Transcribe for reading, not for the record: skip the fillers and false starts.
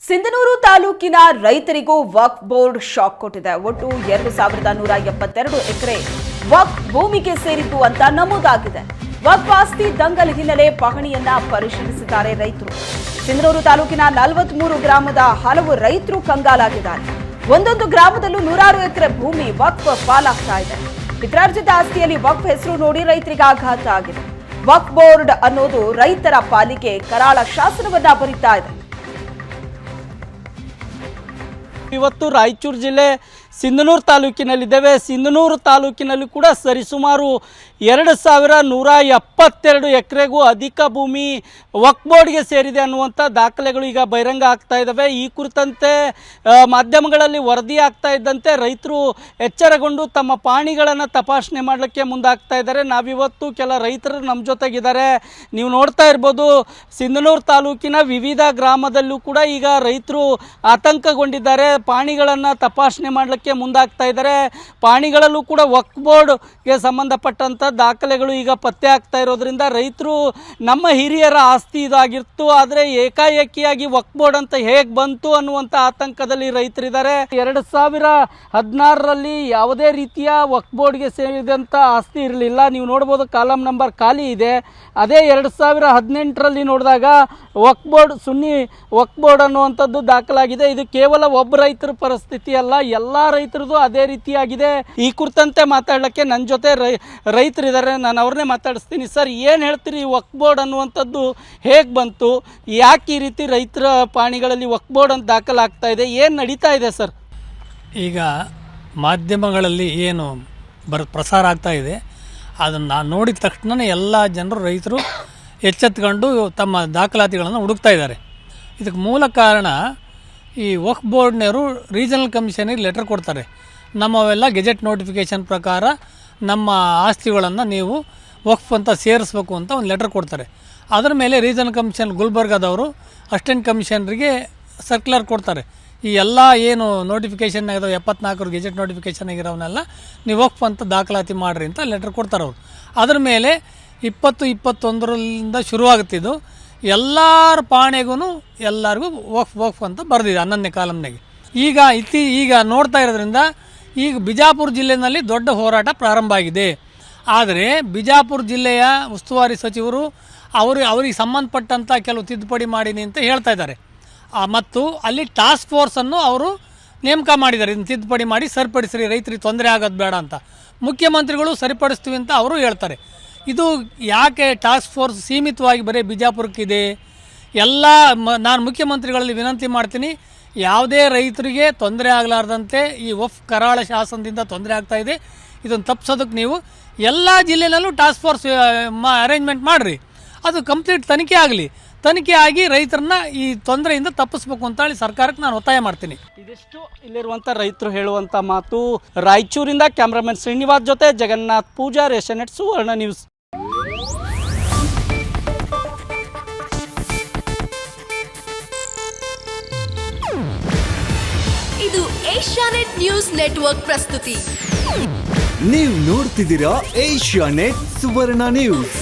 ಸಿಂಧನೂರು ತಾಲೂಕಿನ ರೈತರಿಗೂ ವಕ್ಫ್ board shock ಕೊಟ್ಟಿದೆ. ಒಟ್ಟು 2172 ಎಕರೆ ವಕ್ಫ್ ಭೂಮಿಗೆ ಸೇರಿತು ಅಂತ ನಮೂದಾಗಿದೆ. ವಕ್ಫ್ ಆಸ್ತಿ ದಂಗಲ್ ಹಿನ್ನೆಲೆ ಪಹಣಿಯನ್ನ ಪರಿಶೀಲಿಸಿದ್ದಾರೆ ರೈತರು. ಸಿಂಧನೂರು ತಾಲೂಕಿನ 43 ಗ್ರಾಮದ ಹಲವು ರೈತರು ಕಂಗಾಲಾಗಿದ್ದಾರೆ. ಒಂದೊಂದು ಗ್ರಾಮದಲ್ಲೂ 100 ಎಕರೆ ಭೂಮಿ ವಕ್ಫ್ ಪಾಲಾಗ್ತಾ ಇದೆ. ಪಿತ್ರಾರ್ಜಿತ ಆಸ್ತಿಯಲ್ಲಿ ವಕ್ಫ್ ಹೆಸರು ನೋಡಿ ರೈತರಿಗೆ ಆಘಾತ ಆಗಿದೆ. ವಕ್ಫ್ ಬೋರ್ಡ್ ಅನ್ನೋದು ರೈತರ ಪಾಲಿಗೆ ಕರಾಳ ಶಾಸನವನ್ನ ಬರೀತಾ ಇದೆ. ಇವತ್ತು ರಾಯಚೂರು ಜಿಲ್ಲೆ ಸಿಂಧನೂರು ತಾಲೂಕಿನಲ್ಲಿದ್ದೇವೆ. ಸಿಂಧನೂರು ತಾಲೂಕಿನಲ್ಲಿ ಕೂಡ ಸರಿಸುಮಾರು 2172 ಎಕರೆಗೂ ಅಧಿಕ ಭೂಮಿ ವಕ್ಫ್ ಬೋರ್ಡ್ಗೆ ಸೇರಿದೆ ಅನ್ನುವಂಥ ದಾಖಲೆಗಳು ಈಗ ಬಹಿರಂಗ ಆಗ್ತಾ ಇದ್ದಾವೆ. ಈ ಕುರಿತಂತೆ ಮಾಧ್ಯಮಗಳಲ್ಲಿ ವರದಿ ಆಗ್ತಾ ಇದ್ದಂತೆ ರೈತರು ಎಚ್ಚರಗೊಂಡು ತಮ್ಮ ಪಾಣಿಗಳನ್ನು ತಪಾಸಣೆ ಮಾಡಲಿಕ್ಕೆ ಮುಂದಾಗ್ತಾ ಇದ್ದಾರೆ. ನಾವಿವತ್ತು ಕೆಲ ರೈತರು ನಮ್ಮ ಜೊತೆಗಿದ್ದಾರೆ. ನೀವು ನೋಡ್ತಾ ಇರ್ಬೋದು, ಸಿಂಧನೂರು ತಾಲೂಕಿನ ವಿವಿಧ ಗ್ರಾಮದಲ್ಲೂ ಕೂಡ ಈಗ ರೈತರು ಆತಂಕಗೊಂಡಿದ್ದಾರೆ. ಪಾಣಿಗಳನ್ನು ತಪಾಸಣೆ ಮಾಡಲಿಕ್ಕೆ ಮುಂದಾಗ್ತಾ ಇದ್ದಾರೆ. ಪಾಣಿಗಳಲ್ಲೂ ಕೂಡ ವಕ್ಫ್ ಬೋರ್ಡ್ಗೆ ಸಂಬಂಧಪಟ್ಟಂಥ ದಾಖಲೆಗಳು ಈಗ ಪತ್ತೆ ಆಗ್ತಾ ಇರೋದ್ರಿಂದ ರೈತರು ನಮ್ಮ ಹಿರಿಯರ ಆಸ್ತಿ ಇದಾಗಿತ್ತು, ಆದರೆ ಏಕಾಏಕಿಯಾಗಿ ವಕ್ಫ್ ಬೋರ್ಡ್ ಅಂತ ಹೇಗೆ ಬಂತು ಅನ್ನುವಂಥ ಆತಂಕದಲ್ಲಿ ರೈತರಿದ್ದಾರೆ. 2016ರಲ್ಲಿ ಯಾವುದೇ ರೀತಿಯ ವಕ್ಫ್ ಬೋರ್ಡ್ಗೆ ಸೇರಿದಂಥ ಆಸ್ತಿ ಇರಲಿಲ್ಲ. ನೀವು ನೋಡ್ಬೋದು, ಕಾಲಮ್ ನಂಬರ್ ಖಾಲಿ ಇದೆ. ಅದೇ 2018ರಲ್ಲಿ ನೋಡಿದಾಗ ವಕ್ಫ್ ಬೋರ್ಡ್ ಸುನ್ನಿ ವಕ್ಫ್ ಬೋರ್ಡ್ ಅನ್ನುವಂಥದ್ದು ದಾಖಲಾಗಿದೆ. ಇದು ಕೇವಲ ಒಬ್ಬ ರೈತರ ಪರಿಸ್ಥಿತಿ ಅಲ್ಲ, ಎಲ್ಲ ರೈತರದು ಅದೇ ರೀತಿಯಾಗಿದೆ. ಈ ಕುರಿತಂತೆ ಮಾತಾಡಲಿಕ್ಕೆ ನನ್ನ ಜೊತೆ ರೈತರಿದ್ದಾರೆ. ನಾನು ಅವ್ರನ್ನೇ ಮಾತಾಡಿಸ್ತೀನಿ. ಸರ್, ಏನು ಹೇಳ್ತೀರಿ? ವಕ್ಫ್ ಬೋರ್ಡ್ ಅನ್ನುವಂಥದ್ದು ಹೇಗೆ ಬಂತು? ಯಾಕೆ ಈ ರೀತಿ ರೈತರ ಪಾಣಿಗಳಲ್ಲಿ ವಕ್ಫ್ ಬೋರ್ಡ್ ಅಂತ ದಾಖಲಾಗ್ತಾ ಇದೆ? ಏನು ನಡೀತಾ ಇದೆ ಸರ್? ಈಗ ಮಾಧ್ಯಮಗಳಲ್ಲಿ ಏನು ಪ್ರಸಾರ ಆಗ್ತಾ ಇದೆ ಅದನ್ನು ನಾನು ನೋಡಿದ ತಕ್ಷಣ ಎಲ್ಲ ಜನರು ರೈತರು ಎಚ್ಚೆತ್ತುಕೊಂಡು ತಮ್ಮ ದಾಖಲಾತಿಗಳನ್ನು ಹುಡುಕ್ತಾ ಇದ್ದಾರೆ. ಇದಕ್ಕೆ ಮೂಲ ಕಾರಣ ಈ ವಕ್ಫ್ ಬೋರ್ಡ್ನವರು ರೀಜನಲ್ ಕಮಿಷನಿಗೆ ಲೆಟರ್ ಕೊಡ್ತಾರೆ. ನಮ್ಮವೆಲ್ಲ ಗೆಜೆಟ್ ನೋಟಿಫಿಕೇಷನ್ ಪ್ರಕಾರ ನಮ್ಮ ಆಸ್ತಿಗಳನ್ನು ನೀವು ವಕ್ಫ್ ಅಂತ ಸೇರಿಸ್ಬೇಕು ಅಂತ ಒಂದು ಲೆಟರ್ ಕೊಡ್ತಾರೆ. ಅದರ ಮೇಲೆ ರೀಜನಲ್ ಕಮಿಷನ್ ಗುಲ್ಬರ್ಗಾದವರು ಅಸಿಸ್ಟೆಂಟ್ ಕಮಿಷನರಿಗೆ ಸರ್ಕ್ಯುಲರ್ ಕೊಡ್ತಾರೆ. ಈ ಎಲ್ಲ ಏನು ನೋಟಿಫಿಕೇಷನ್ ಆಗಿದಾವೆ 74 ಗೆಜೆಟ್ ನೋಟಿಫಿಕೇಷನ್ ಆಗಿರೋವನ್ನೆಲ್ಲ ನೀವು ವಕ್ಫ್ ಅಂತ ದಾಖಲಾತಿ ಮಾಡಿರಿ ಅಂತ ಲೆಟರ್ ಕೊಡ್ತಾರೆ ಅವರು. ಅದರ ಮೇಲೆ 2021ರಿಂದ ಶುರುವಾಗುತ್ತಿದ್ದು ಎಲ್ಲರ ಪಾಣೆಗೂ ಎಲ್ಲರಿಗೂ ವಕ್ಫ್ ಅಂತ ಬರೆದಿದೆ 11ನೇ ಕಾಲಮ್ನಾಗೆ. ಈಗ ನೋಡ್ತಾ ಇರೋದ್ರಿಂದ ಈಗ ಬಿಜಾಪುರ ಜಿಲ್ಲೆಯಲ್ಲಿ ದೊಡ್ಡ ಹೋರಾಟ ಪ್ರಾರಂಭ ಆಗಿದೆ. ಆದರೆ ಬಿಜಾಪುರ ಜಿಲ್ಲೆಯ ಉಸ್ತುವಾರಿ ಸಚಿವರು ಅವರಿಗೆ ಸಂಬಂಧಪಟ್ಟಂಥ ಕೆಲವು ತಿದ್ದುಪಡಿ ಮಾಡೀನಿ ಅಂತ ಹೇಳ್ತಾ ಇದ್ದಾರೆ. ಮತ್ತು ಅಲ್ಲಿ ಟಾಸ್ಕ್ ಫೋರ್ಸನ್ನು ಅವರು ನೇಮಕ ಮಾಡಿದ್ದಾರೆ. ಇದನ್ನು ತಿದ್ದುಪಡಿ ಮಾಡಿ ಸರಿಪಡಿಸ್ರಿ, ರೈತರಿಗೆ ತೊಂದರೆ ಆಗೋದು ಬೇಡ ಅಂತ. ಮುಖ್ಯಮಂತ್ರಿಗಳು ಸರಿಪಡಿಸ್ತೀವಿ ಅಂತ ಅವರು ಹೇಳ್ತಾರೆ. ಇದು ಯಾಕೆ ಟಾಸ್ಕ್ ಫೋರ್ಸ್ ಸೀಮಿತವಾಗಿ ಬರೀ ಬಿಜಾಪುರಕ್ಕಿದೆ? ನಾನು ಮುಖ್ಯಮಂತ್ರಿಗಳಲ್ಲಿ ವಿನಂತಿ ಮಾಡ್ತೀನಿ, ಯಾವುದೇ ರೈತರಿಗೆ ತೊಂದರೆ ಆಗಲಾರ್ದಂತೆ ಈ ವಕ್ಫ್ ಕರಾಳ ಶಾಸನದಿಂದ ತೊಂದರೆ ಆಗ್ತಾ ಇದೆ. ಇದನ್ನು ತಪ್ಪಿಸೋದಕ್ಕೆ ನೀವು ಎಲ್ಲ ಜಿಲ್ಲೆಯಲ್ಲೂ ಟಾಸ್ಕ್ ಫೋರ್ಸ್ ಅರೇಂಜ್ಮೆಂಟ್ ಮಾಡಿರಿ. ಅದು ಕಂಪ್ಲೀಟ್ ತನಿಖೆ ಆಗಿ ರೈತರನ್ನ ಈ ತೊಂದರೆಯಿಂದ ತಪ್ಪಿಸ್ಬೇಕು ಅಂತ ಹೇಳಿ ಸರ್ಕಾರಕ್ಕೆ ನಾನು ಒತ್ತಾಯ ಮಾಡ್ತೀನಿ. ಇದಿಷ್ಟು ಇಲ್ಲಿರುವಂಥ ರೈತರು ಹೇಳುವಂಥ ಮಾತು. ರಾಯಚೂರಿಂದ ಕ್ಯಾಮ್ರಾಮನ್ ಶ್ರೀನಿವಾಸ್ ಜೊತೆ ಜಗನ್ನಾಥ್ ಪೂಜಾರ್, ಏಷ್ಯಾನೆಟ್ ಸುವರ್ಣ ನ್ಯೂಸ್. ಇದು ಏಷ್ಯಾನೆಟ್ ನ್ಯೂಸ್ ನೆಟ್ವರ್ಕ್ ಪ್ರಸ್ತುತಿ. ನೀವು ನೋಡ್ತಿದ್ದೀರಾ ಏಷ್ಯಾನೆಟ್ ಸುವರ್ಣ ನ್ಯೂಸ್.